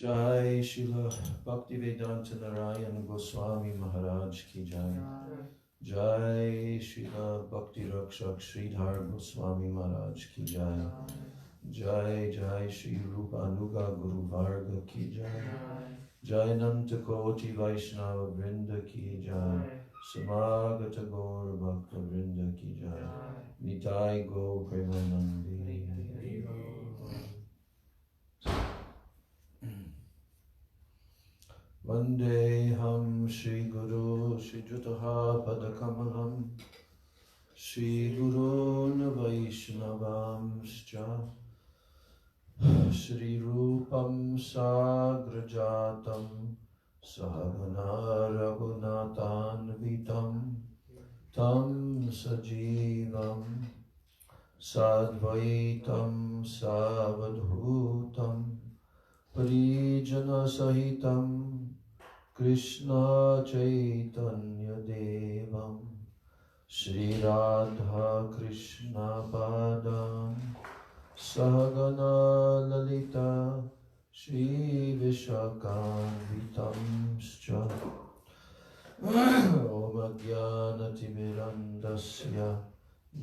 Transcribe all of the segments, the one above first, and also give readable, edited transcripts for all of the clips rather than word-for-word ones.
Jai Srila Bhaktivedanta Narayan Goswami Maharaj ki Jai. Jai Srila Bhakti Rakshak Sridhar Goswami Maharaj ki Jai. Jai Jai Shri Rupanuga Guru Varga ki Jai. Jai Nanta Koti Vaishnava Vrinda ki Jai. Samagata Gaur Bhakta Vrinda ki Jai. Nitai Go Premanandi. Vandeham Shri Guru Shri Jutaha Padakamalam Shri Gurun Vaishnavamscha Shri Rupam Sagrajatam Sahagana Raghunathanvitam Tam Sajivam Sadvaitam Savadhutam Parijana Sahitam Krishna Chaitanya Devam Shri Radha Krishna Padam Sahagana Lalita Shri Vishakam Vitamscha Om Jnana Timirandasya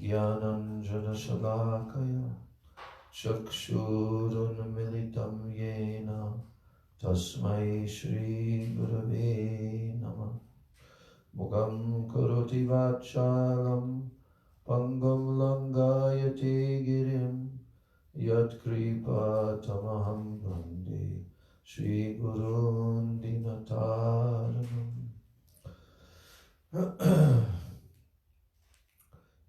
Jnananjana Shalakaya Chakshurun Militam Yena Tasmai Shri Gurave Namah Mugam Karoti Vachalam Pangam Langayate Girim Yat Kripa Tamaham Vande Shri Gurun Dinataranam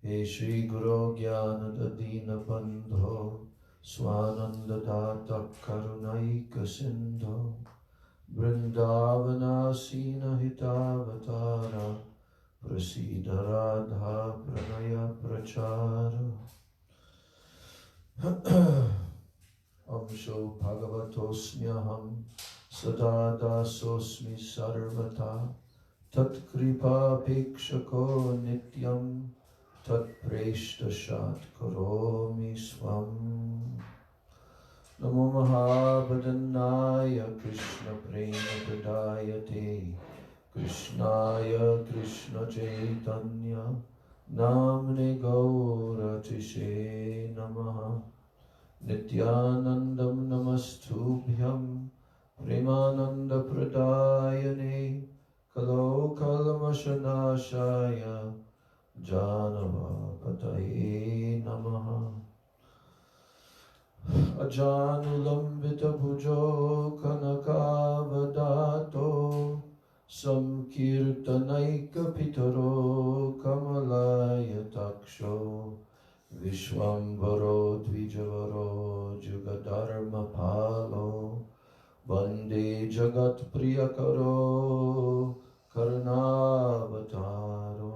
He Shri Guru Jnana Dina Bandho Swananda Data Karunaika Sindho Vrindavana Sina Hitavatara Prasida Radha Pranaya Prachara Amsho Bhagavatosmyaham Sadada Sosmi Sarvata Tat Kripa Pikshako Nityam Tat Preshta Shat Karomi Swam Namo Mahabhadanaya Krishna Prema Pradayate Krishnaya Krishna Chaitanya Namne Gaura Tishe Namaha Nityanandam Namastubhyam Premananda Pradayane Kalo Kalmashanashaya Janava Pataye Namaha Ajanulambita Bhujo Kanakavadato Samkirtanaika Pitaro Kamalaya Taksho Vishwambaro Dvijavaro Jugadharma Palo Vande Jagat Priyakaro Karnavataro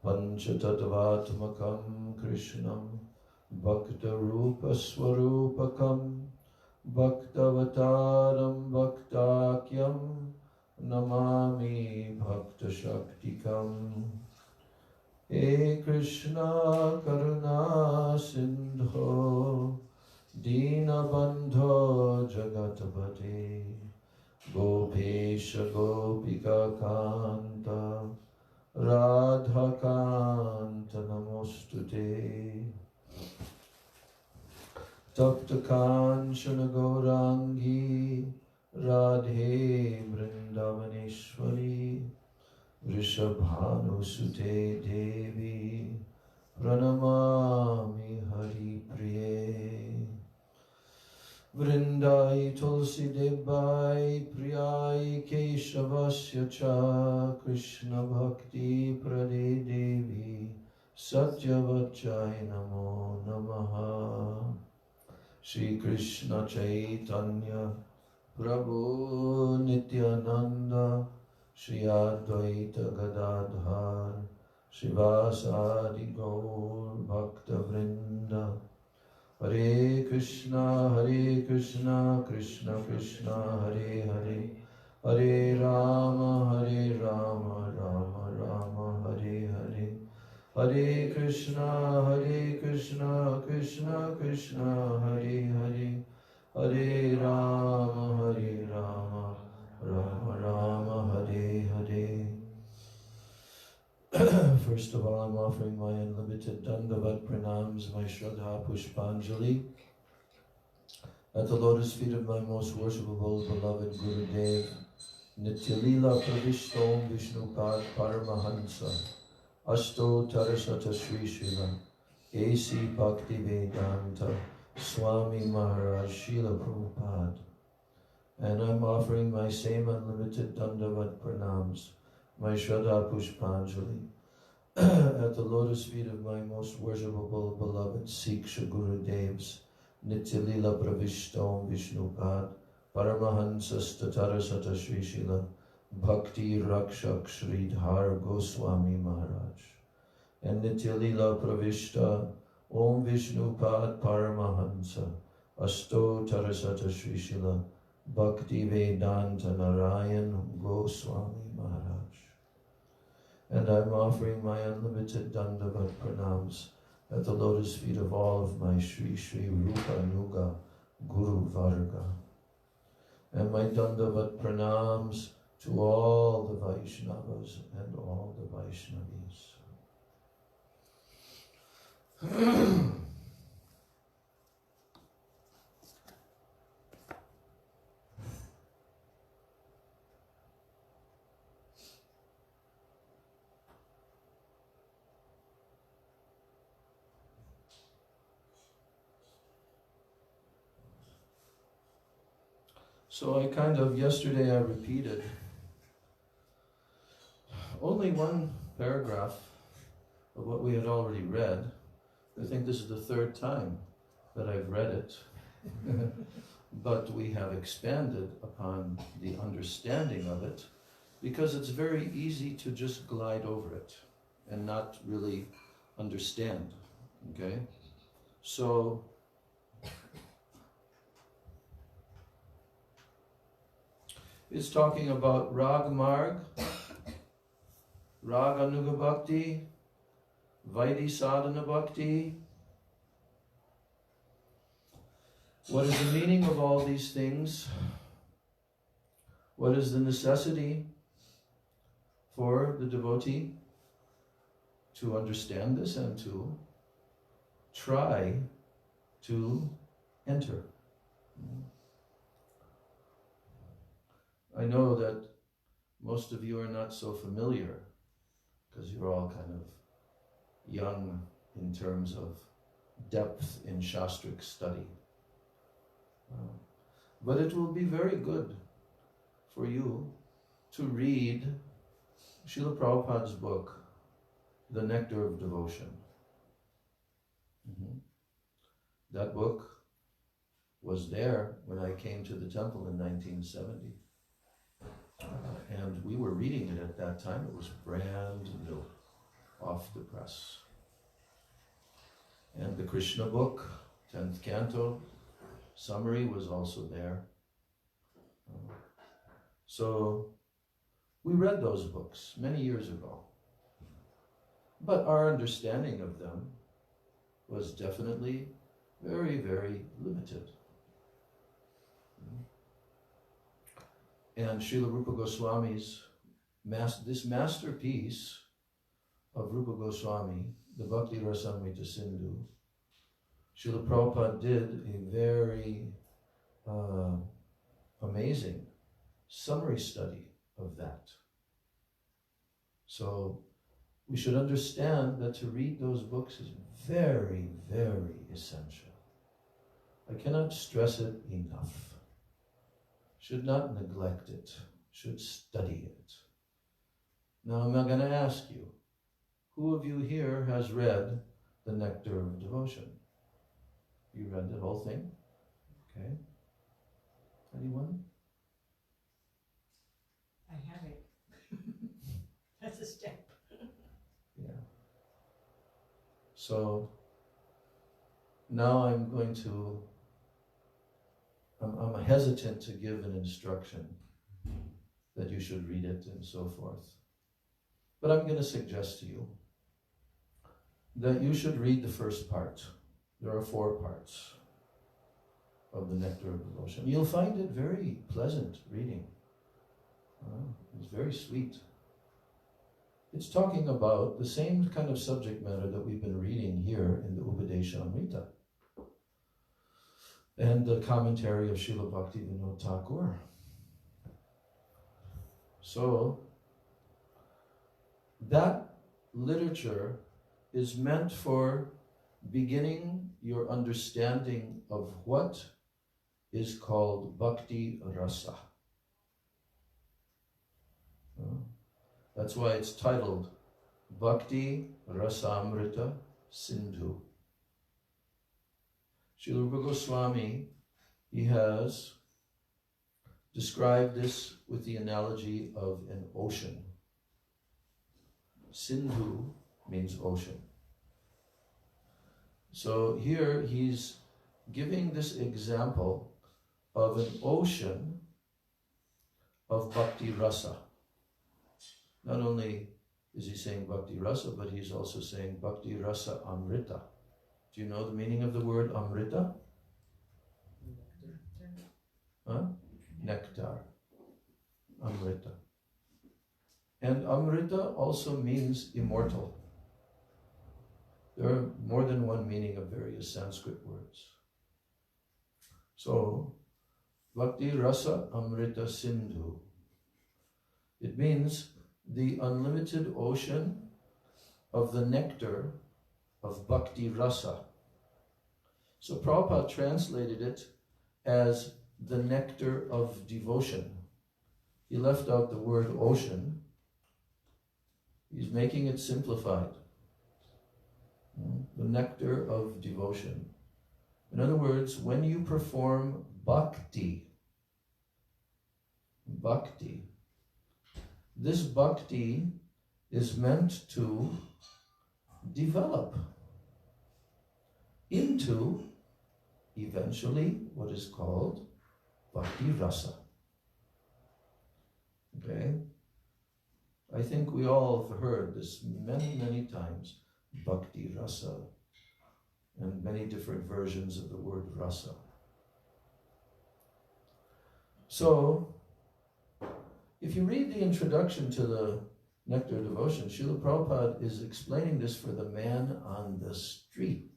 Panchatattvatmakam Krishnam Bhakta Rupa Swarupakam Bhaktavataram Bhaktakyam Namami Bhakta Shaktikam He Krishna Karuna Sindho Dinabandho Jagatapate Gopesha Gopika Kanta Radha Kanta Namostute Tapta Kanchana Gaurangi Radhe Vrindavaneshwari Vrishabhanu Sute Devi Pranamami Hari Priye Vrindai Tulsi Debai Priyai Keshavasya Cha Krishna Bhakti Prade Devi Satyavachai Namo Namaha Shri Krishna Chaitanya Prabhu Nityananda Shri Advaita Gadadhar Shivasadi Gaur Bhakta Vrinda Hare Krishna Krishna Krishna Hare Hare Hare Rama Rama Rama Hare Hare Hare Krishna Krishna Krishna Hare Hare Hare Rama First of all, I'm offering my unlimited Dandavat Pranams, my Shraddha Pushpanjali, at the lotus feet of my most worshipable beloved Gurudev, Nityalila Pravishtom Vishnupad Paramahansa, Ashto Tarasata Sri Srila, A.C. Bhakti Vedanta, Swami Maharaj Srila Prabhupada. And I'm offering my same unlimited Dandavat Pranams, my Shraddha Pushpanjali, at the lotus feet of my most worshipable beloved Siksha Gurudevs, Nityalila Pravishtom Vishnupad, Paramahansas Tatarasata Sri Srila, Bhakti Rakshak Sridhar Goswami Maharaj. And Nityalila Pravishta Om Vishnupad Paramahansa, Asto Tarasata Sri Srila, Bhakti Vedanta Narayan Goswami Maharaj. And I'm offering my unlimited Dandavat Pranams at the lotus feet of all of my Sri Sri Rupa Nuga Guru Varga. And my Dandavat Pranams to all the Vaishnavas and all the Vaishnavis. So yesterday I repeated only one paragraph of what we had already read. I think this is the third time that I've read it. But we have expanded upon the understanding of it because it's very easy to just glide over it and not really understand, okay? So, it's talking about Rag Marg, Rag Anuga Bhakti, Vaidhi Sadhana Bhakti. What is the meaning of all these things? What is the necessity for the devotee to understand this and to try to enter? I know that most of you are not so familiar because you're all kind of young in terms of depth in Shastric study. But it will be very good for you to read Srila Prabhupada's book, The Nectar of Devotion. That book was there when I came to the temple in 1970. And we were reading it at that time. It was brand new, off the press. And the Krishna book, 10th canto, summary was also there. So we read those books many years ago. But our understanding of them was definitely very, very limited. And Srila Rupa Goswami's, this masterpiece of Rupa Goswami, the Bhakti Rasamrita Sindhu, Srila Prabhupada did a very amazing summary study of that. So we should understand that to read those books is very, very essential. I cannot stress it enough. Should not neglect it, should study it. Now I'm going to ask you, who of you here has read The Nectar of Devotion? You read the whole thing? Okay. Anyone? I have it. That's a step. Yeah. So now I'm going to I'm hesitant to give an instruction that you should read it and so forth. But I'm going to suggest to you that you should read the first part. There are 4 parts of the Nectar of Devotion. You'll find it very pleasant reading. It's very sweet. it's talking about the same kind of subject matter that we've been reading here in the Upadeshamrita and the commentary of Srila Bhaktivinoda Thakur. So, that literature is meant for beginning your understanding of what is called Bhakti Rasa. That's why it's titled Bhakti Rasamrita Sindhu. Srila Rupa Goswami, he has described this with the analogy of an ocean. Sindhu means ocean. So here he's giving this example of an ocean of Bhakti Rasa. Not only is he saying Bhakti Rasa, but he's also saying Bhakti Rasa Amrita. Do you know the meaning of the word Amrita? Huh? Nectar. Amrita. And Amrita also means immortal. There are more than one meaning of various Sanskrit words. So, Bhakti Rasa Amrita Sindhu. It means the unlimited ocean of the nectar of Bhakti Rasa. So Prabhupada translated it as the nectar of devotion. He left out the word ocean. He's making it simplified. The nectar of devotion. In other words, when you perform bhakti, this bhakti is meant to develop into eventually what is called Bhakti Rasa. Okay? I think we all have heard this many, many times. Bhakti Rasa, and many different versions of the word rasa. So, if you read the introduction to the Nectar Devotion, Srila Prabhupada is explaining this for the man on the street.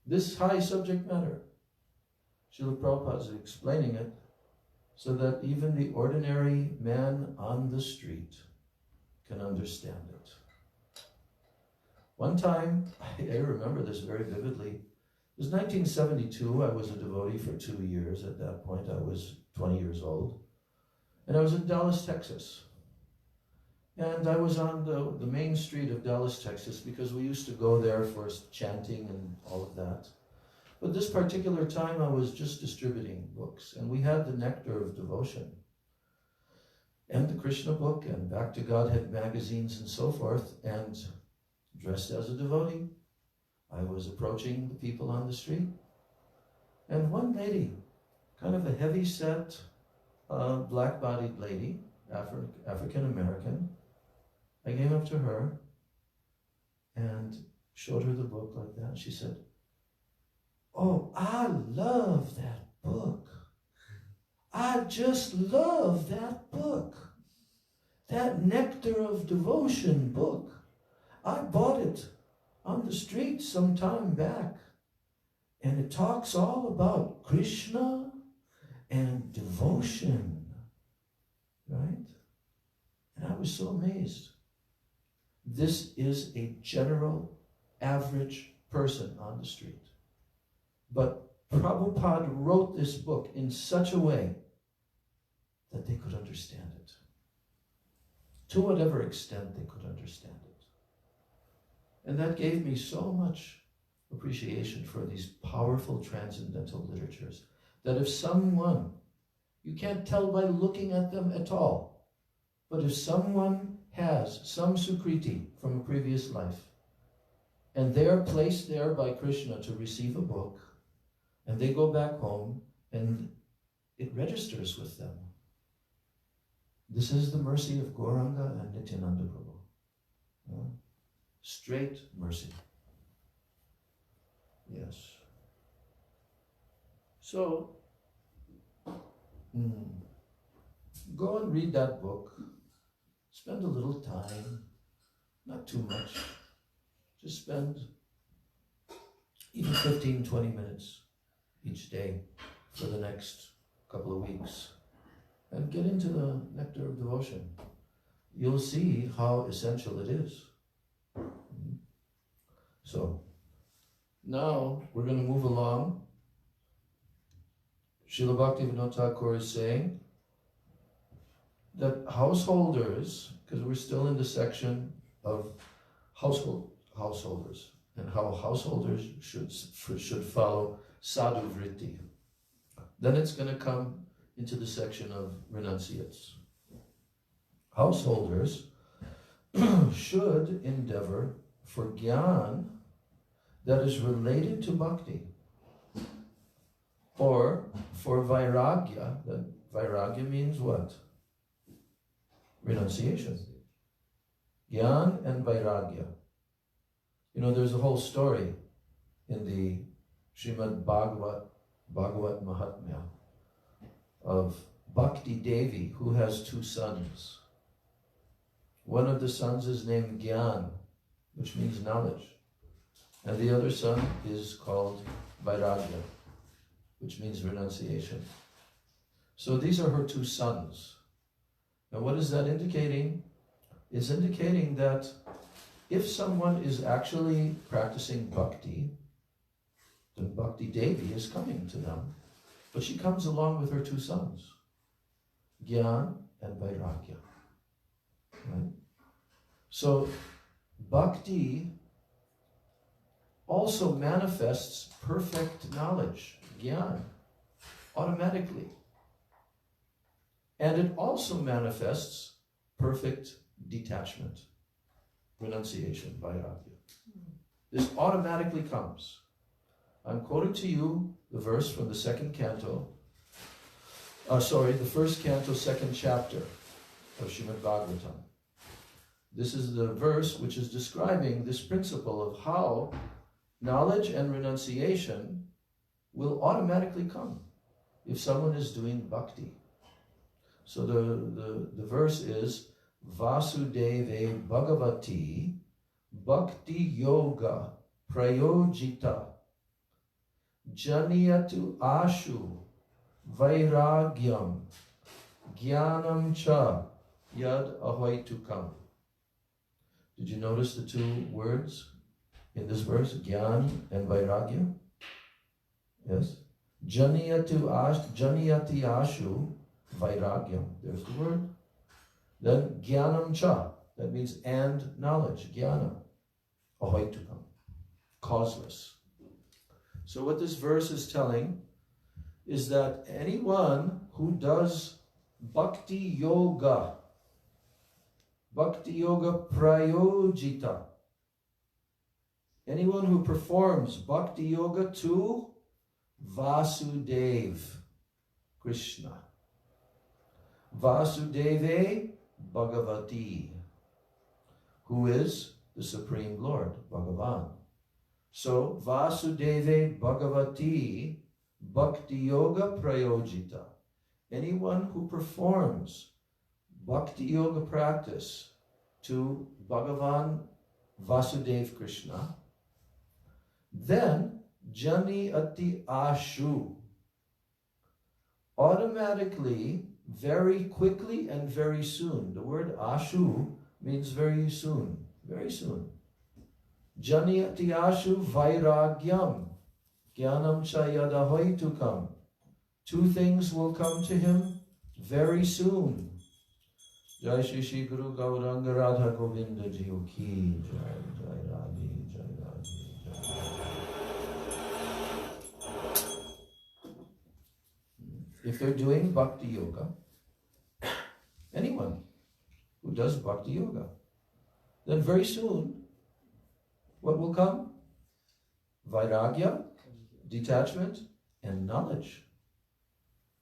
This high subject matter, Srila Prabhupada is explaining it so that even the ordinary man on the street can understand it. One time, I remember this very vividly. It was 1972. I was a devotee for 2 years. At that point, I was 20 years old. And I was in Dallas, Texas. And I was on the main street of Dallas, Texas, because we used to go there for chanting and all of that. But this particular time, I was just distributing books. And we had the Nectar of Devotion, and the Krishna book, and Back to Godhead magazines, and so forth. And dressed as a devotee, I was approaching the people on the street. And one lady, kind of a heavy-set, black-bodied lady, African-American, I came up to her and showed her the book like that. She said, "Oh, I love that book. I just love that book. That Nectar of Devotion book. I bought it on the street some time back. And it talks all about Krishna and devotion." Right? And I was so amazed. This is a general, average person on the street. But Prabhupada wrote this book in such a way that they could understand it. To whatever extent they could understand it. And that gave me so much appreciation for these powerful transcendental literatures, that if someone, you can't tell by looking at them at all, but if someone has some sukriti from a previous life, and they're placed there by Krishna to receive a book, and they go back home, and it registers with them. This is the mercy of Gauranga and Nityananda Prabhu. Yeah? Straight mercy. Yes. So, go and read that book. spend a little time, not too much. Just spend even 15, 20 minutes each day for the next couple of weeks and get into the nectar of devotion. You'll see how essential it is. So, now we're going to move along. Srila Bhaktivinoda Thakur is saying that householders, because we're still in the section of householders, and how householders should follow sadhu vritti. Then it's going to come into the section of renunciates. Householders should endeavor for jnana that is related to bhakti, or for vairagya. That vairagya means what? Renunciation. Jnana and vairagya. You know, there's a whole story in the Srimad Bhagavat Mahatmya of Bhakti Devi, who has two sons. One of the sons is named Gyan, which means knowledge. And the other son is called Vairagya, which means renunciation. So these are her two sons. And what is that indicating? It's indicating that if someone is actually practicing bhakti, then Bhakti Devi is coming to them. But she comes along with her two sons, Gyan and Vairagya. Right? So bhakti also manifests perfect knowledge, Gyan, automatically. And it also manifests perfect detachment, renunciation, vairagya. This automatically comes. I'm quoting to you the verse from the second canto, the first canto, second chapter of Srimad Bhagavatam. This is the verse which is describing this principle of how knowledge and renunciation will automatically come if someone is doing bhakti. So the verse is Vasudeve Bhagavati Bhakti Yoga Prayojita Janiyatu Ashu Vairagyam Jnanam Cha Yad Ahaitukam. Did you notice the two words in this verse, Jnana and Vairagya? Yes. Janiyati Ashu Vairagyam. There's the word. Then Jnanam Cha. That means and knowledge. Jnana. Ahaitukam. Causeless. So what this verse is telling is that anyone who does bhakti yoga prayojita, anyone who performs bhakti yoga to Vasudev, Krishna, Vasudeve Bhagavati, who is the Supreme Lord, Bhagavan. So, Vasudeve Bhagavati Bhakti Yoga Prayojita. Anyone who performs Bhakti Yoga practice to Bhagavan Vasudev Krishna, then Jani Ati Ashu, automatically, very quickly and very soon. The word Ashu means very soon, very soon. Janiyati Ashu Vairagyam Jnanam Chayadahaitukam. Two things will come to him very soon. Jai Shri Shri Guru Gauranga Radha Govinda Jiyo Ki Jai Jai Radhi Jai Radhi Jai. If they're doing bhakti yoga, anyone who does bhakti yoga, then very soon, what will come? Vairagya, detachment, and knowledge.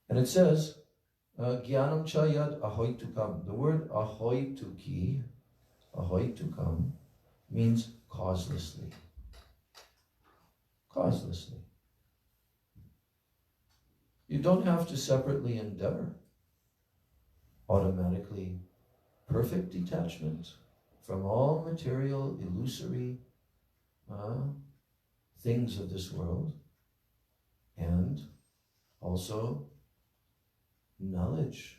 And it says, Jnanam Chayad Ahaitukam. The word Ahaitukam, means causelessly. Causelessly. You don't have to separately endeavor. Automatically, perfect detachment from all material, illusory things of this world, and also knowledge,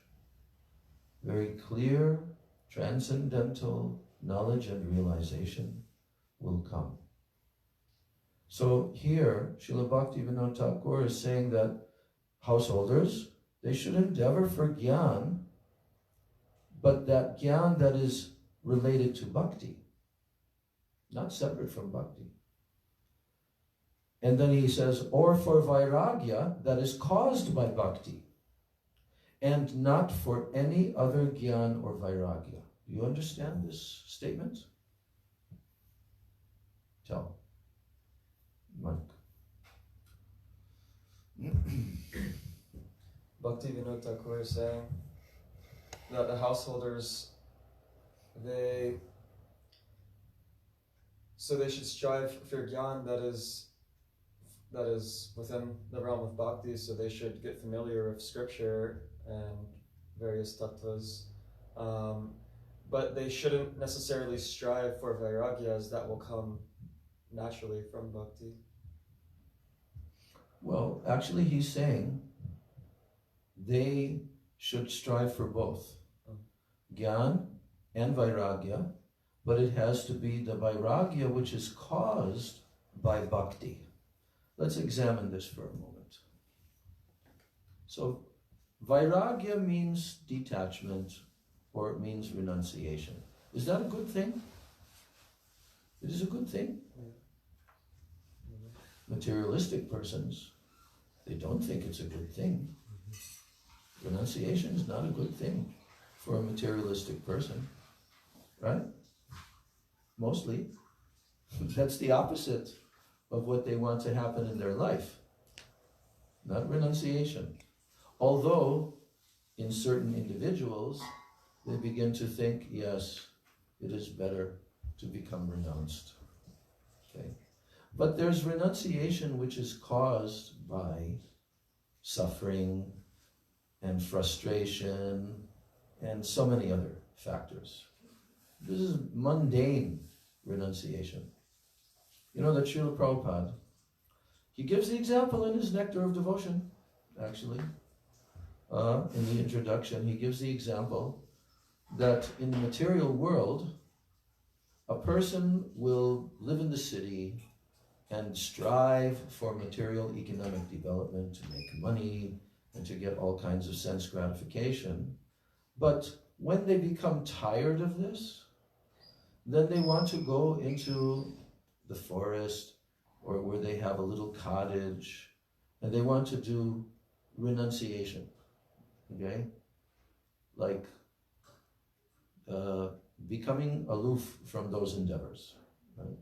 very clear, transcendental knowledge and realization will come. So here, Srila Bhaktivinoda Thakur is saying that householders, they should endeavor for jnana, but that jnana that is related to bhakti, not separate from bhakti. And then he says, or for vairagya that is caused by bhakti, and not for any other jnana or vairagya. Do you understand this statement? Tell. Mike. Bhaktivinoda Thakur is saying that the householders, they should strive for jnana that is within the realm of bhakti, so they should get familiar with scripture and various tattvas, but they shouldn't necessarily strive for vairagyas that will come naturally from bhakti. Well, actually he's saying they should strive for both jnana and vairagya, but it has to be the vairagya which is caused by bhakti. Let's examine this for a moment. So vairagya means detachment, or it means renunciation. Is that a good thing? It is a good thing. Materialistic persons, they don't think it's a good thing. Renunciation is not a good thing for a materialistic person, right? Mostly. That's the opposite of what they want to happen in their life. Not renunciation. Although, in certain individuals, they begin to think, yes, it is better to become renounced. Okay? But there's renunciation which is caused by suffering and frustration and so many other factors. This is mundane renunciation. You know that Srila Prabhupada, he gives the example in his Nectar of Devotion, actually. In the introduction, he gives the example that in the material world, a person will live in the city and strive for material economic development, to make money, and to get all kinds of sense gratification. But when they become tired of this, then they want to go into the forest, or where they have a little cottage, and they want to do renunciation, okay? Like becoming aloof from those endeavors, right?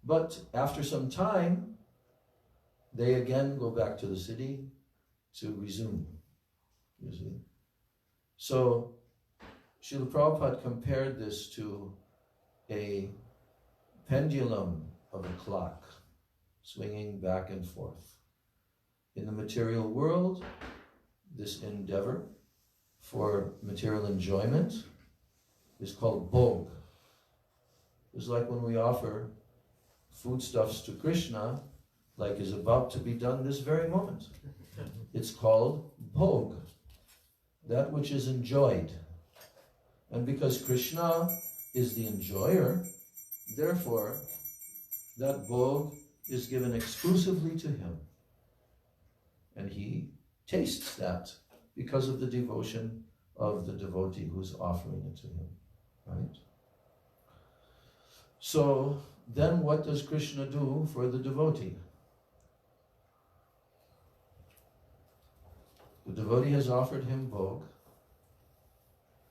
But after some time, they again go back to the city to resume, you see. So Srila Prabhupada compared this to a pendulum of a clock swinging back and forth. In the material world, this endeavor for material enjoyment is called bhog. It's like when we offer foodstuffs to Krishna, like is about to be done this very moment. It's called bhog, that which is enjoyed. And because Krishna is the enjoyer, therefore, that bhog is given exclusively to him. And he tastes that because of the devotion of the devotee who's offering it to him, right? So then what does Krishna do for the devotee? The devotee has offered him bhog,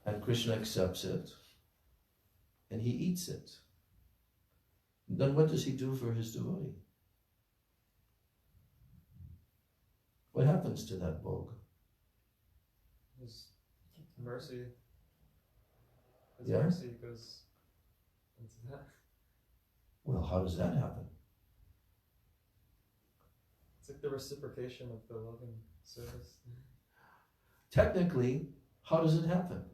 and Krishna accepts it, and he eats it. Then what does he do for his devotee? What happens to that bhog? His mercy. His Yeah? mercy goes into that. Well, how does that happen? It's like the reciprocation of the loving service. Technically, how does it happen?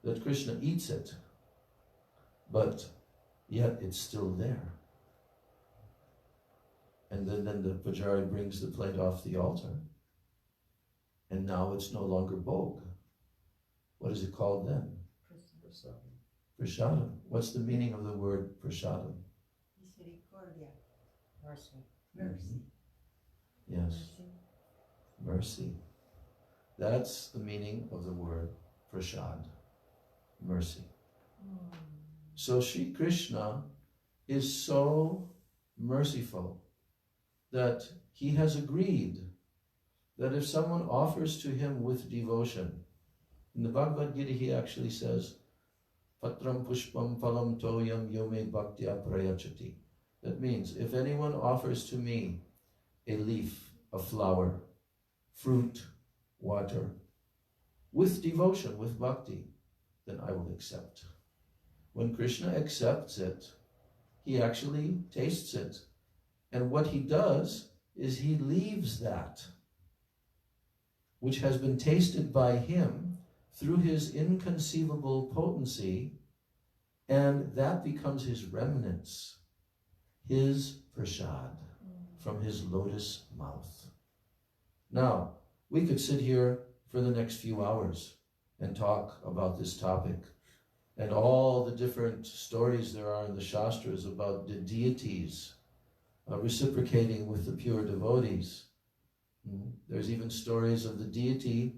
that Krishna eats it, but yet it's still there. And then the pujari brings the plate off the altar, and now it's no longer bhog. What is it called then? Prasadam. What's the meaning of the word prasadam? Misericordia. Mercy. Mercy. Yes. Mercy. That's the meaning of the word prasad. Mercy. So Sri Krishna is so merciful that he has agreed that if someone offers to him with devotion, in the Bhagavad Gita he actually says, Patram pushpam phalam toyam yome bhaktya prayachati. That means, if anyone offers to me a leaf, a flower, fruit, water, with devotion, with bhakti, then I will accept. When Krishna accepts it, he actually tastes it. And what he does is he leaves that which has been tasted by him through his inconceivable potency, and that becomes his remnants, his prasad from his lotus mouth. Now, we could sit here for the next few hours and talk about this topic and all the different stories there are in the Shastras about the deities reciprocating with the pure devotees. There's even stories of the deity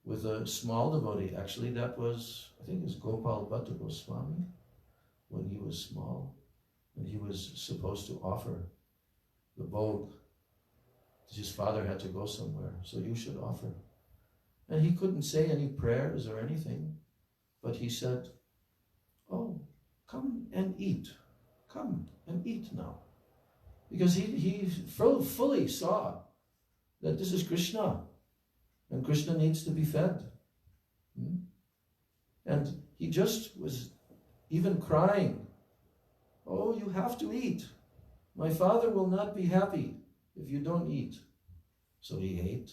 with a small devotee. Actually, that was, I think it was Gopal Bhatta Goswami when he was small, and he was supposed to offer the bhog. His father had to go somewhere, so you should offer. And he couldn't say any prayers or anything, but he said, oh, come and eat. Come and eat now. Because he fully saw that this is Krishna, and Krishna needs to be fed. And he just was even crying, oh, you have to eat. My father will not be happy if you don't eat. So he ate.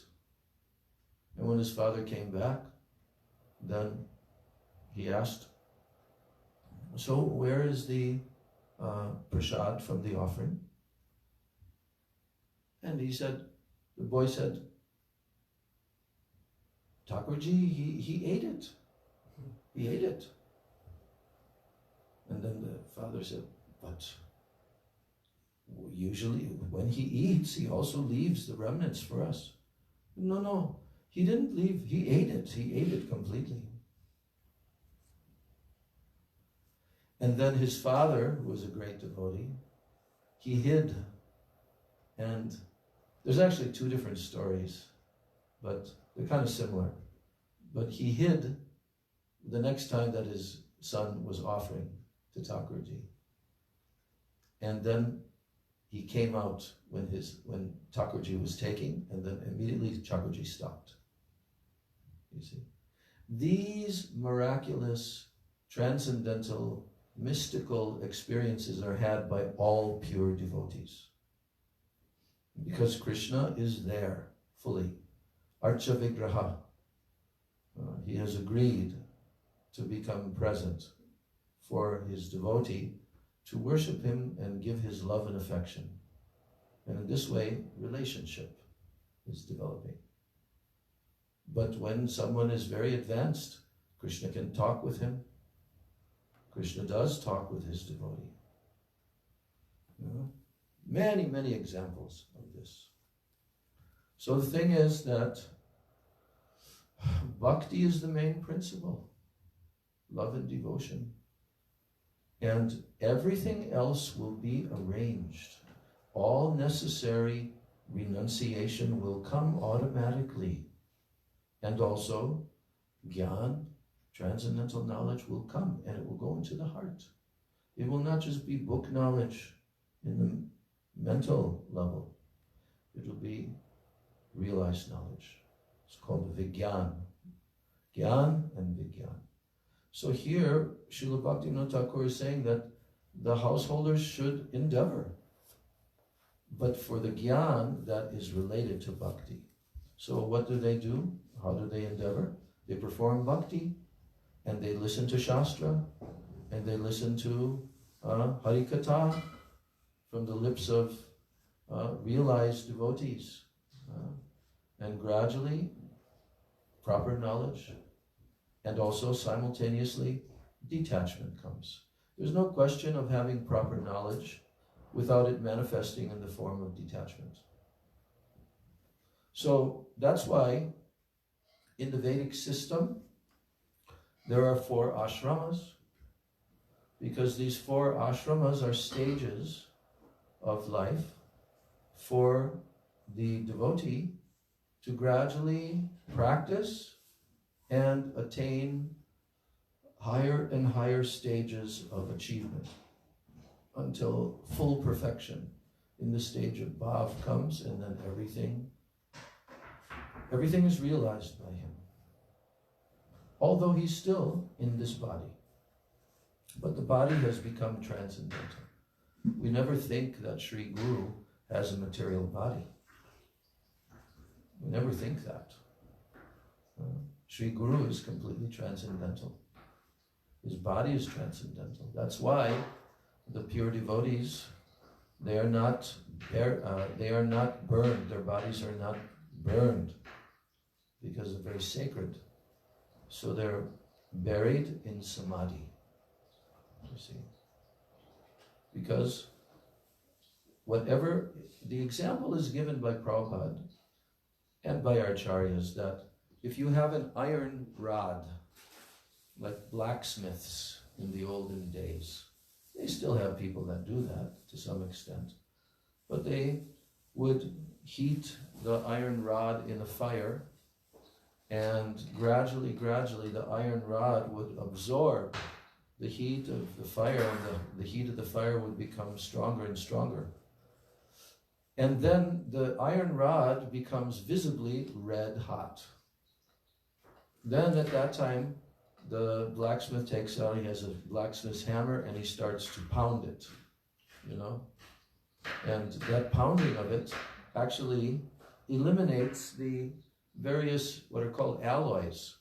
And when his father came back, then he asked, so where is the prasad from the offering? And he said, the boy said, Thakurji, he ate it. He ate it. And then the father said, but usually when he eats, he also leaves the remnants for us. No, he didn't leave. He ate it. He ate it completely. And then his father, who was a great devotee, he hid. And there's actually two different stories, but they're kind of similar. But he hid the next time that his son was offering to Thakurji. And then he came out when Thakurji was taking, and then immediately Thakurji stopped. You see? These miraculous, transcendental, mystical experiences are had by all pure devotees. Because Krishna is there fully. Archa Vigraha. He has agreed to become present for his devotee to worship him and give his love and affection. And in this way, relationship is developing. But when someone is very advanced, Krishna can talk with him. Krishna does talk with his devotee. Many, many examples of this. So the thing is that bhakti is the main principle. Love and devotion. And everything else will be arranged. All necessary renunciation will come automatically. And also, Gyan, transcendental knowledge, will come and it will go into the heart. It will not just be book knowledge in the mental level. It will be realized knowledge. It's called Vigyan. Gyan and Vigyan. So here, Srila Bhaktivinoda Thakur is saying that the householders should endeavor, but for the Gyan that is related to Bhakti. So what do? How do they endeavor? They perform Bhakti, and they listen to Shastra, and they listen to Hari Katha from the lips of realized devotees. And gradually, proper knowledge, and also simultaneously, detachment comes. There's no question of having proper knowledge without it manifesting in the form of detachment. So that's why in the Vedic system, there are 4 ashramas, because these 4 ashramas are stages of life for the devotee to gradually practice and attain higher and higher stages of achievement until full perfection. In the stage of bhav comes, and then everything is realized by him. Although he's still in this body. But the body has become transcendental. We never think that Sri Guru has a material body. We never think that. Sri Guru is completely transcendental. His body is transcendental. That's why the pure devotees, they are not burned. Their bodies are not burned because they're very sacred. So they're buried in samadhi. You see, because whatever the example is given by Prabhupada and by our acharyas, that if you have an iron rod, like blacksmiths in the olden days, they still have people that do that to some extent, but they would heat the iron rod in a fire, and gradually the iron rod would absorb the heat of the fire, and the heat of the fire would become stronger and stronger. And then the iron rod becomes visibly red hot. Then at that time, the blacksmith takes out, he has a blacksmith's hammer, and he starts to pound it, you know. And that pounding of it actually eliminates the various, what are called alloys,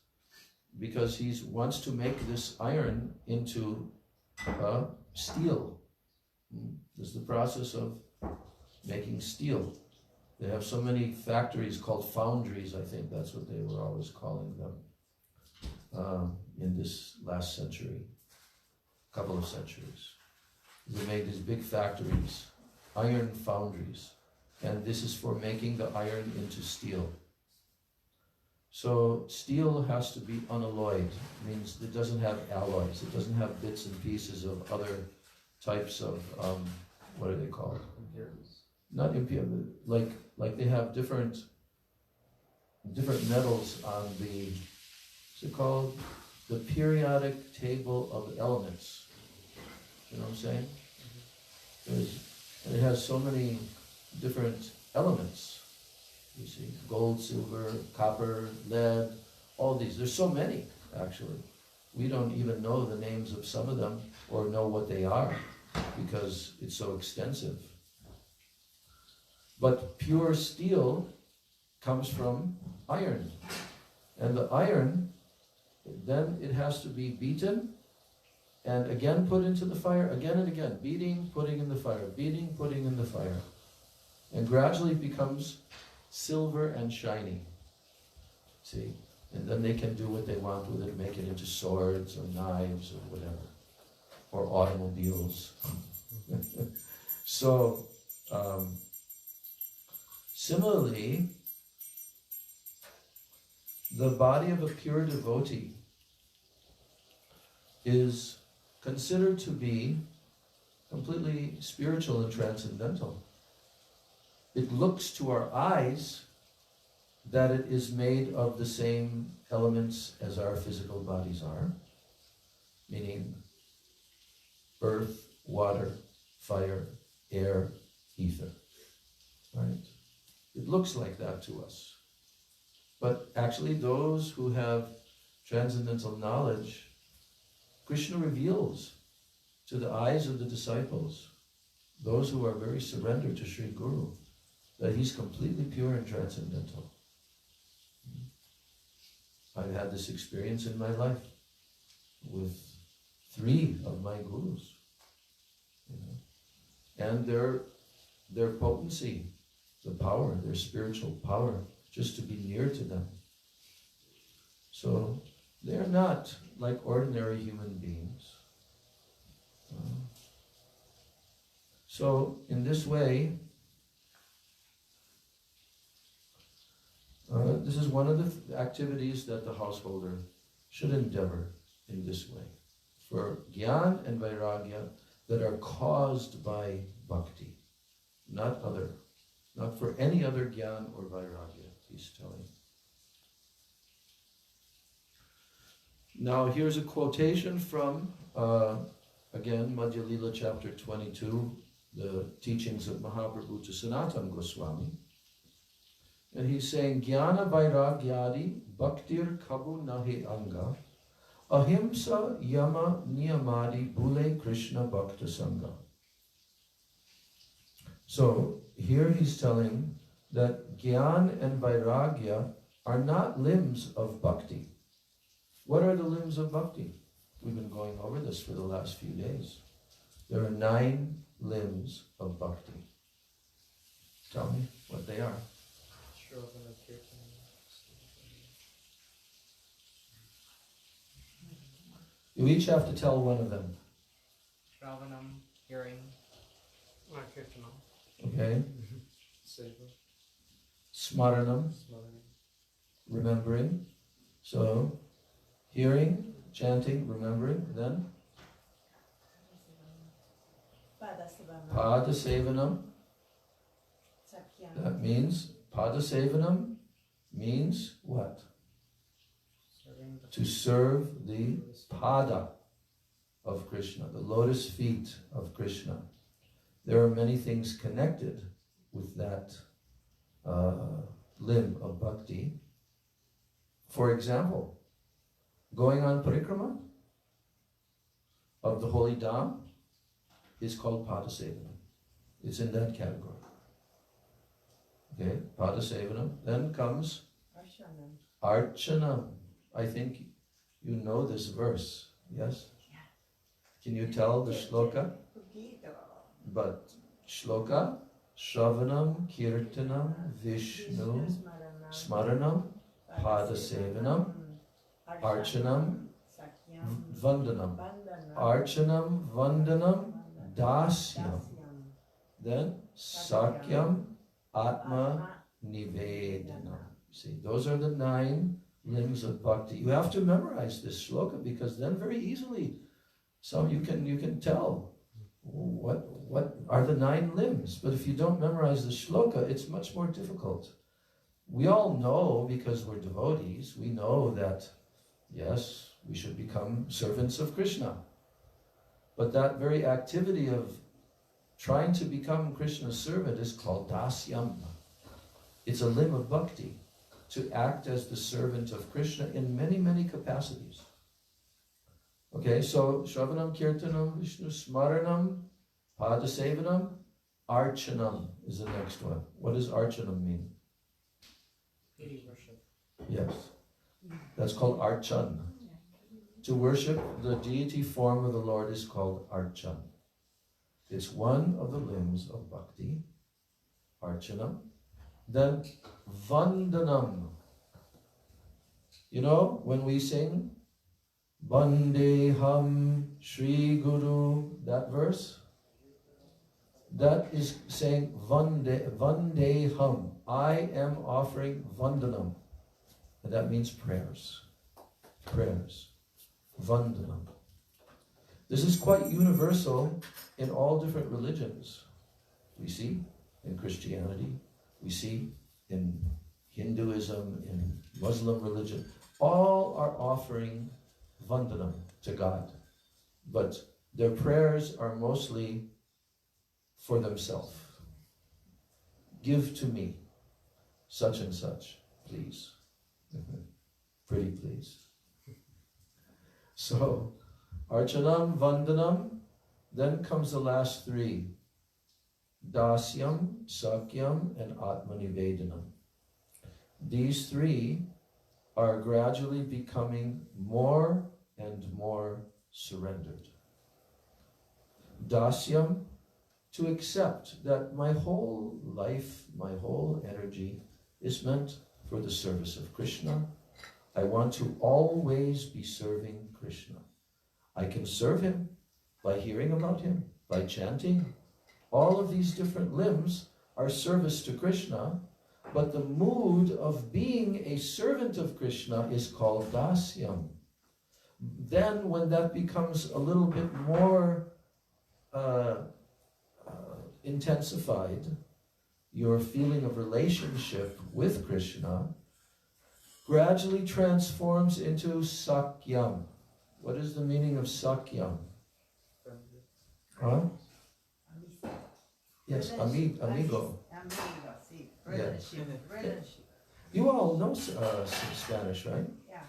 because he wants to make this iron into steel. This is the process of making steel. They have so many factories called foundries, I think that's what they were always calling them in this last century, couple of centuries. They made these big factories, iron foundries, and this is for making the iron into steel. So steel has to be unalloyed, means it doesn't have alloys, it doesn't have bits and pieces of other types of, what are they called? Impurities. Not impure, like they have different metals on the, what's it called? The periodic table of elements. You know what I'm saying? It has so many different elements. You see, gold, silver, copper, lead, all these. There's so many, actually. We don't even know the names of some of them or know what they are because it's so extensive. But pure steel comes from iron. And the iron, then it has to be beaten and again put into the fire, again and again. Beating, putting in the fire, beating, putting in the fire. And gradually it becomes silver and shiny. See? And then they can do what they want with it, make it into swords or knives or whatever. Or automobiles. So, similarly, the body of a pure devotee is considered to be completely spiritual and transcendental. It looks to our eyes that it is made of the same elements as our physical bodies are, meaning earth, water, fire, air, ether, right? It looks like that to us. But actually those who have transcendental knowledge, Krishna reveals to the eyes of the disciples, those who are very surrendered to Sri Guru, that he's completely pure and transcendental. I've had this experience in my life. with 3 of my gurus, you know, and their potency, the power, their spiritual power, just to be near to them. So they're not like ordinary human beings. So in this way, this is one of the activities that the householder should endeavor in this way, for Gyan and Vairagya that are caused by Bhakti, not for any other Gyan or Vairagya, he's telling. Now here's a quotation from, again, Madhya Lila chapter 22, the teachings of Mahaprabhu to Sanatana Goswami. And he's saying, Jnana Vairagyadi Bhaktir Kabu Nahi Anga Ahimsa Yama Niyamadi Bhule Krishna Bhakta Sangha. So here he's telling that Gyan and Vairagya are not limbs of Bhakti. What are the limbs of Bhakti? We've been going over this for the last few days. There are 9 limbs of Bhakti. Tell me what they are. You each have to tell one of them. Shravanam, hearing. Kirtanam. Okay. Smaranam, remembering. So, hearing, chanting, remembering. Then Pada Sevanam. That means, Pada Sevanam means what? To serve the Pada of Krishna, the lotus feet of Krishna. There are many things connected with that limb of Bhakti. For example, going on parikrama of the holy Dham is called Pada Sevanam. It's in that category. Okay, Pada Sevanam. Then comes Archanam. I think you know this verse, yes? Can you tell the shloka? But shloka, Shravanam, Kirtanam, Vishnu, Smaranam, Pada Sevanam, Archanam, Vandanam. Archanam, Vandanam, Dasyam. Then Sakyam, Atma, Nivedanam. See, those are the 9 limbs of bhakti. You have to memorize this shloka because then very easily you can tell what are the 9 limbs. But if you don't memorize the shloka, it's much more difficult. We all know, because we're devotees, we know that yes, we should become servants of Krishna. But that very activity of trying to become Krishna's servant is called dasyam. It's a limb of bhakti, to act as the servant of Krishna in many, many capacities. Okay, so Shravanam, Kirtanam, Vishnu Smaranam, Pada Sevanam, Archanam is the next one. What does Archanam mean? Worship. Yes, that's called Archan. To worship the deity form of the Lord is called Archan. It's one of the limbs of bhakti, Archanam. Then Vandanam. You know, when we sing Vandeham Shri Guru, that verse, that is saying Vandeham. I am offering Vandanam. And that means prayers. Prayers. Vandanam. This is quite universal in all different religions. We see in Christianity, we see in Hinduism, in Muslim religion, all are offering Vandanam to God. But their prayers are mostly for themselves. Give to me such and such, please. Pretty please. So, Archanam, Vandanam, then comes the last 3. Dasyam, Sakyam, and Atmanivedanam. These 3 are gradually becoming more and more surrendered. Dasyam, to accept that my whole life, my whole energy is meant for the service of Krishna. I want to always be serving Krishna. I can serve him by hearing about him, by chanting. All of these different limbs are service to Krishna, but the mood of being a servant of Krishna is called dasyam. Then when that becomes a little bit more intensified, your feeling of relationship with Krishna gradually transforms into sakyam. What is the meaning of sakyam? Huh? Yes, amigo. Amigo, sí. Friendship. Friendship. You all know some Spanish, right? Yeah.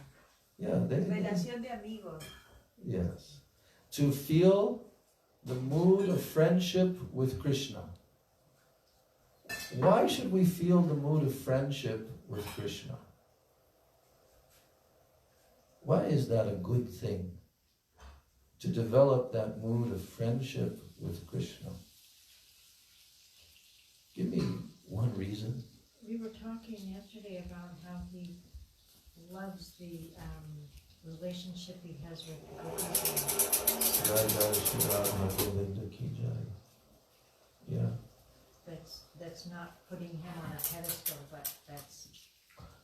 Yeah, Relación de amigos. Yes. To feel the mood of friendship with Krishna. Why should we feel the mood of friendship with Krishna? Why is that a good thing? To develop that mood of friendship with Krishna. Give me one reason. We were talking yesterday about how he loves the relationship he has with Yeah. that's not putting him on a pedestal, but that's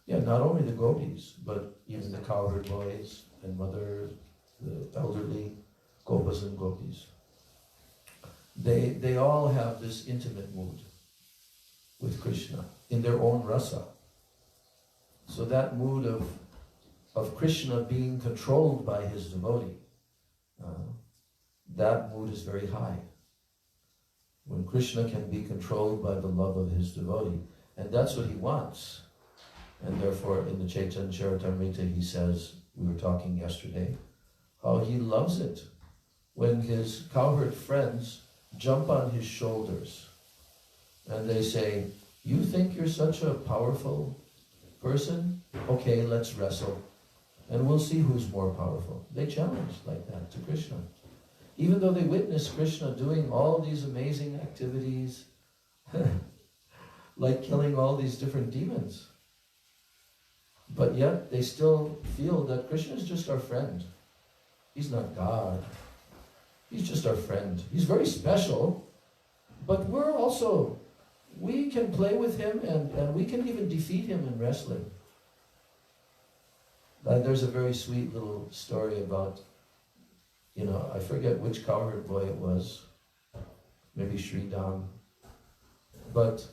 Yeah, not only the gopis, but even the cowherd boys and mother, the elderly gopas and gopis. They all have this intimate mood with Krishna in their own rasa. So that mood of Krishna being controlled by his devotee, that mood is very high. When Krishna can be controlled by the love of his devotee, and that's what he wants. And therefore in the Chaitanya Charitamrita he says, we were talking yesterday, how he loves it when his cowherd friends jump on his shoulders and they say, you think you're such a powerful person? Okay, let's wrestle. And we'll see who's more powerful. They challenge like that to Krishna. Even though they witness Krishna doing all these amazing activities, like killing all these different demons. But yet they still feel that Krishna is just our friend. He's not God. He's just our friend. He's very special, but we can play with him and we can even defeat him in wrestling. There's a very sweet little story about, I forget which cowherd boy it was, maybe Sridham, but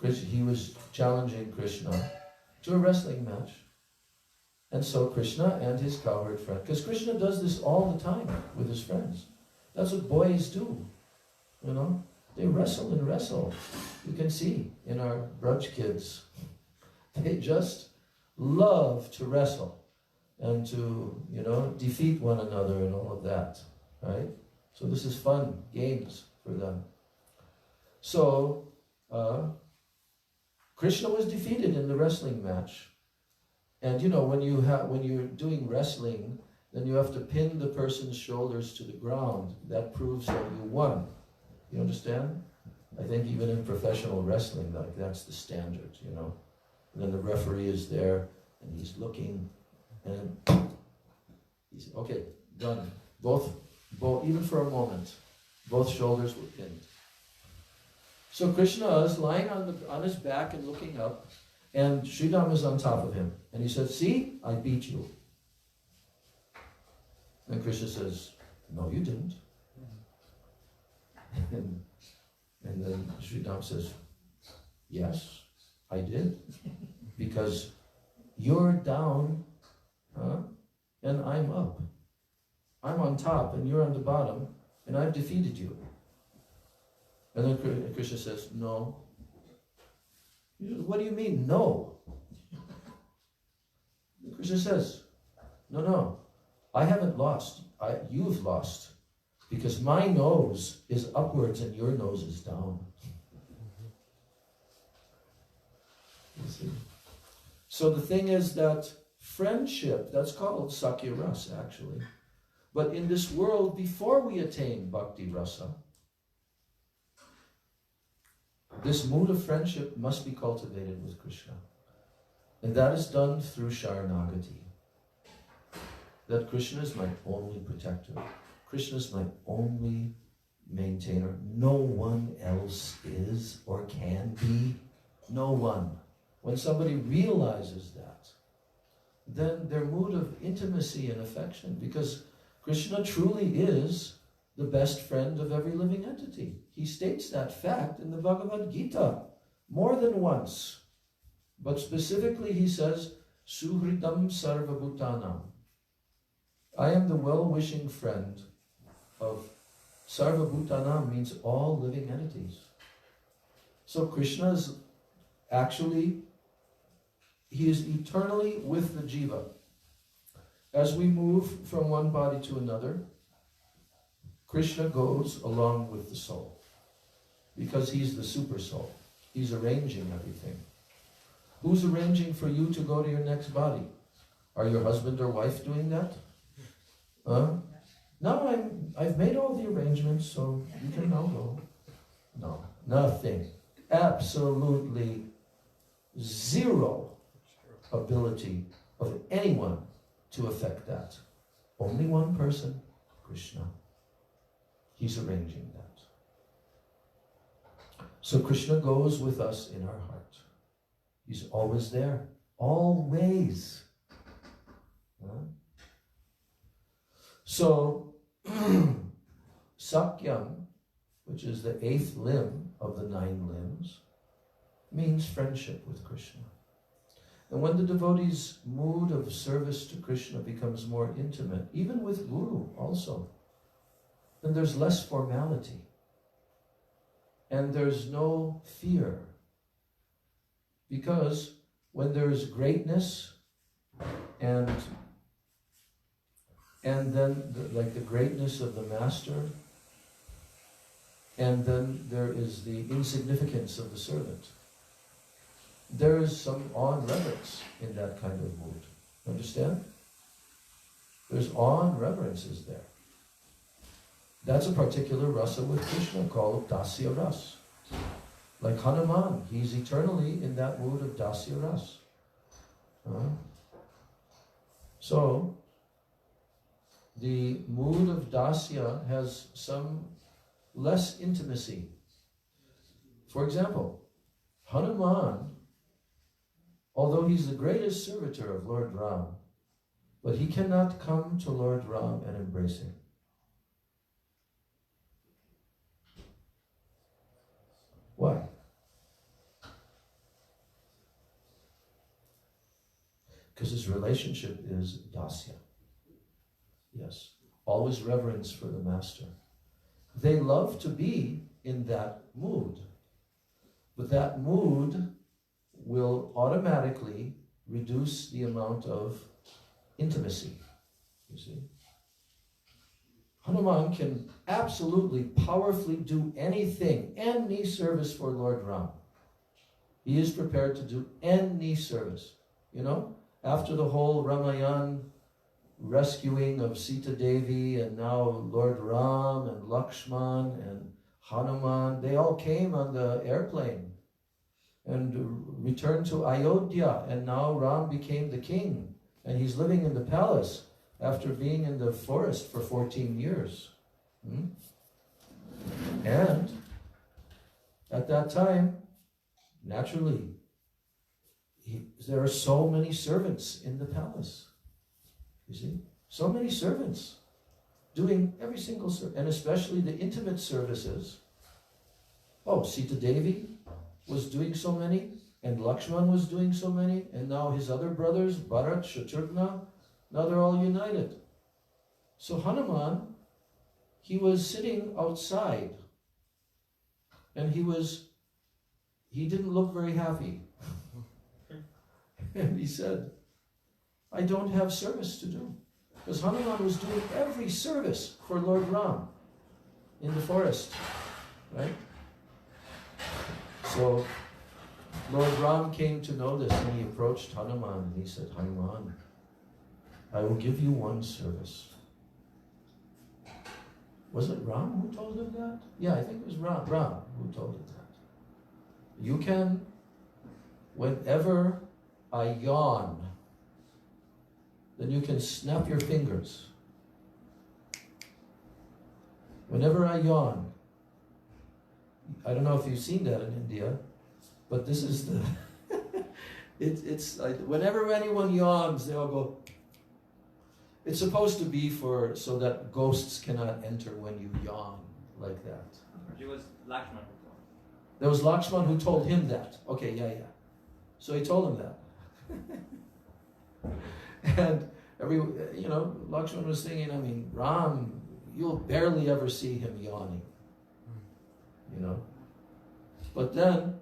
he was challenging Krishna to a wrestling match. And so Krishna and his cowherd friend, because Krishna does this all the time with his friends. That's what boys do, They wrestle and wrestle. You can see in our Braj kids. They just love to wrestle and to, defeat one another and all of that, right? So this is fun, games for them. So, Krishna was defeated in the wrestling match. And when you're doing wrestling, then you have to pin the person's shoulders to the ground. That proves that you won. You understand? I think even in professional wrestling, that's the standard, And then the referee is there, and he's looking, and he's, okay, done. Both, even for a moment, both shoulders were pinned. So Krishna is lying on his back and looking up, and Sridham is on top of him. And he says, see, I beat you. And Krishna says, no, you didn't. And then Sridham says, yes, I did. Because you're down, and I'm up. I'm on top, and you're on the bottom, and I've defeated you. And then Krishna says, no. He says, what do you mean, no? Krishna says, no, I haven't lost. You've lost. Because my nose is upwards and your nose is down. You see? So the thing is that friendship. That's called Sakya Rasa, actually. But in this world, before we attain Bhakti Rasa, this mood of friendship must be cultivated with Krishna. And that is done through Sharanagati. That Krishna is my only protector. Krishna is my only maintainer. No one else is or can be. No one. When somebody realizes that, then their mood of intimacy and affection, because Krishna truly is the best friend of every living entity. He states that fact in the Bhagavad Gita more than once. But specifically he says, Suhritam Sarvabhutanam. I am the well-wishing friend of Sarvabhutanam, means all living entities. So Krishna is actually, he is eternally with the jiva. As we move from one body to another, Krishna goes along with the soul, because he's the super soul. He's arranging everything. Who's arranging for you to go to your next body? Are your husband or wife doing that? No, I've made all the arrangements, so you can now go. No, nothing. Absolutely zero ability of anyone to affect that. Only one person, Krishna. He's arranging that. So Krishna goes with us in our heart. He's always there. Always. So, Sakyam, which is the 8th limb of the 9 limbs, means friendship with Krishna. And when the devotee's mood of service to Krishna becomes more intimate, even with Guru also, then there's less formality. And there's no fear. Because when there's greatness and then like the greatness of the master, and then there is the insignificance of the servant, there is some awe and reverence in that kind of mood. Understand? There's awe and reverences there. That's a particular rasa with Krishna called Dasya Ras. Like Hanuman, he's eternally in that mood of Dasya Ras. So, the mood of Dasya has some less intimacy. For example, Hanuman, although he's the greatest servitor of Lord Ram, but he cannot come to Lord Ram and embrace him. Why? Because his relationship is dasya. Yes. Always reverence for the master. They love to be in that mood. But that mood will automatically reduce the amount of intimacy. You see? Hanuman can absolutely, powerfully do anything, any service for Lord Ram. He is prepared to do any service. You know, after the whole Ramayana rescuing of Sita Devi, and now Lord Ram and Lakshman and Hanuman, they all came on the airplane and returned to Ayodhya, and now Ram became the king, and he's living in the palace after being in the forest for 14 years. And at that time, naturally, there are so many servants in the palace. You see? So many servants doing every single service, and especially the intimate services. Oh, Sita Devi was doing so many, and Lakshman was doing so many, and now his other brothers, Bharat, Shatrughna, now they're all united. So Hanuman, he was sitting outside, and he didn't look very happy. And he said, I don't have service to do. Because Hanuman was doing every service for Lord Ram in the forest, right? So Lord Ram came to know this, and he approached Hanuman, and he said, Hanuman, I will give you one service. Was it Ram who told him that? Yeah, I think it was Ram who told him that. You can, whenever I yawn, then you can snap your fingers. Whenever I yawn, I don't know if you've seen that in India, but this is the, it's like whenever anyone yawns, they all go. It's supposed to be so that ghosts cannot enter when you yawn like that. It was Lakshman who told. There was Lakshman who told him that. Okay, yeah. So he told him that. And Lakshman was thinking, Ram, you'll barely ever see him yawning. But then,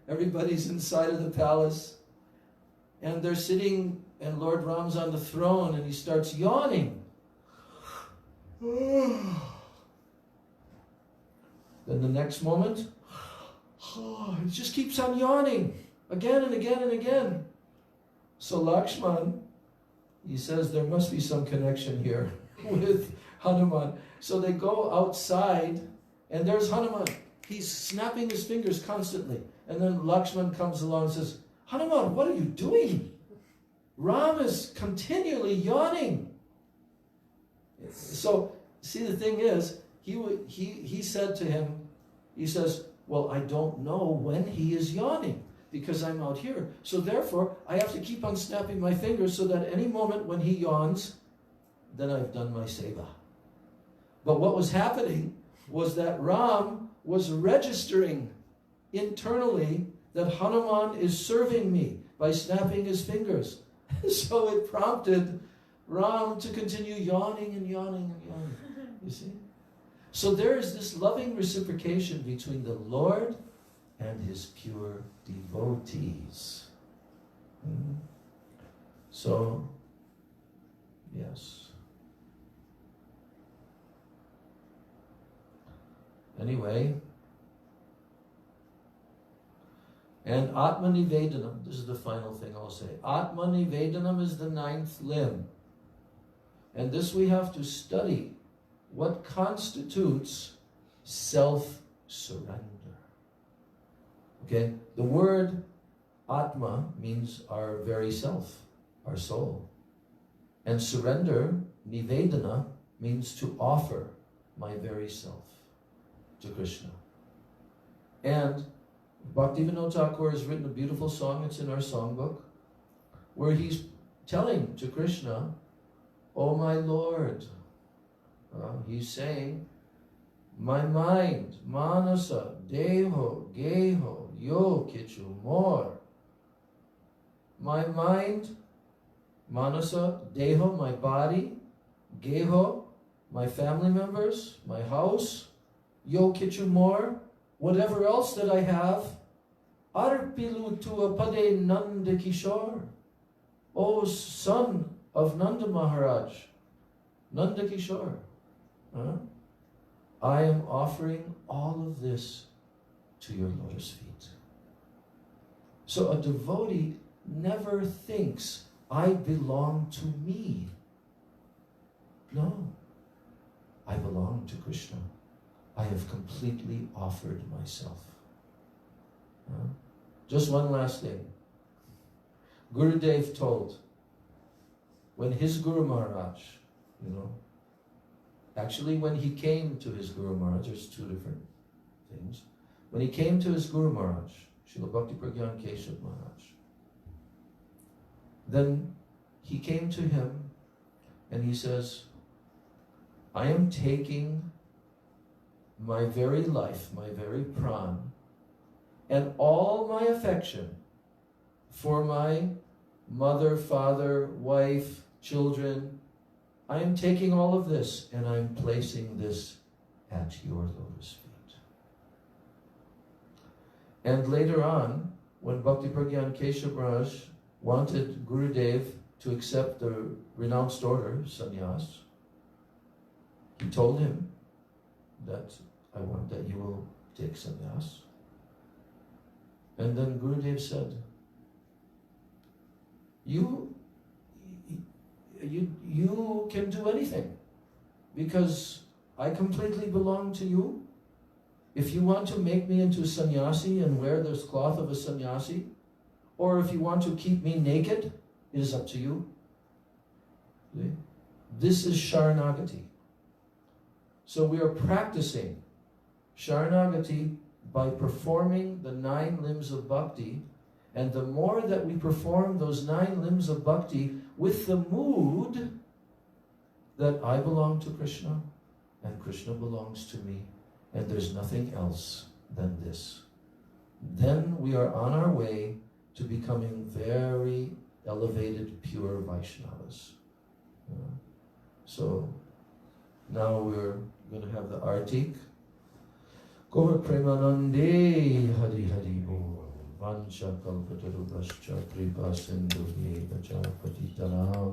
everybody's inside of the palace, and they're sitting, and Lord Ram's on the throne, and he starts yawning. Then the next moment, it just keeps on yawning, again and again and again. So Lakshman, he says there must be some connection here with Hanuman. So they go outside, and there's Hanuman. He's snapping his fingers constantly. And then Lakshman comes along and says, Hanuman, what are you doing? Ram is continually yawning. So, see, the thing is, he said to him, he says, well, I don't know when he is yawning because I'm out here. So therefore, I have to keep on snapping my fingers so that any moment when he yawns, then I've done my seva. But what was happening was that Ram was registering internally that Hanuman is serving me by snapping his fingers. So it prompted Ram to continue yawning and yawning and yawning. You see? So there is this loving reciprocation between the Lord and his pure devotees. So, yes. Anyway, and Atma Nivedanam, this is the final thing I'll say. Atma Nivedanam is the 9th limb. And this we have to study. What constitutes self-surrender? Okay, the word Atma means our very self, our soul. And surrender, Nivedana, means to offer my very self to Krishna. And Bhaktivinoda Thakur has written a beautiful song, it's in our songbook, where he's telling to Krishna, oh my Lord, he's saying, my mind, manasa, deho, geho, yo, kichu, more. My mind, manasa, deho, my body, geho, my family members, my house, yo, kichu, more, whatever else that I have, arpilu tua pade Nanda Kishore. O son of Nanda Maharaj, Nanda Kishore. I am offering all of this to your lotus feet. So a devotee never thinks, I belong to me. No, I belong to Krishna. I have completely offered myself. Just one last thing. Gurudev told, when his Guru Maharaj, actually when he came to his Guru Maharaj, there's two different things. When he came to his Guru Maharaj, Srila Bhakti Pragyan Keshav Maharaj, then he came to him and he says, I am taking my very life, my very pran, and all my affection for my mother, father, wife, children. I am taking all of this and I'm placing this at your lotus feet. And later on, when Bhakti Pragyan Keshav Maharaj wanted Gurudev to accept the renounced order, sannyas, he told him that I want that you will take sannyas. And then Gurudev said, you can do anything, because I completely belong to you. If you want to make me into a sannyasi and wear this cloth of a sannyasi, or if you want to keep me naked, it is up to you. See? This is Sharanagati. So we are practicing Sharanagati by performing the 9 limbs of bhakti, and the more that we perform those 9 limbs of bhakti with the mood that I belong to Krishna and Krishna belongs to me, and there's nothing else than this, then we are on our way to becoming very elevated, pure Vaishnavas. So now we're going to have the Artik. Gaur Premanande Hari Hari Bo Vancha Kalpatarubhascha Kripa Sindhu Vacha Patitanam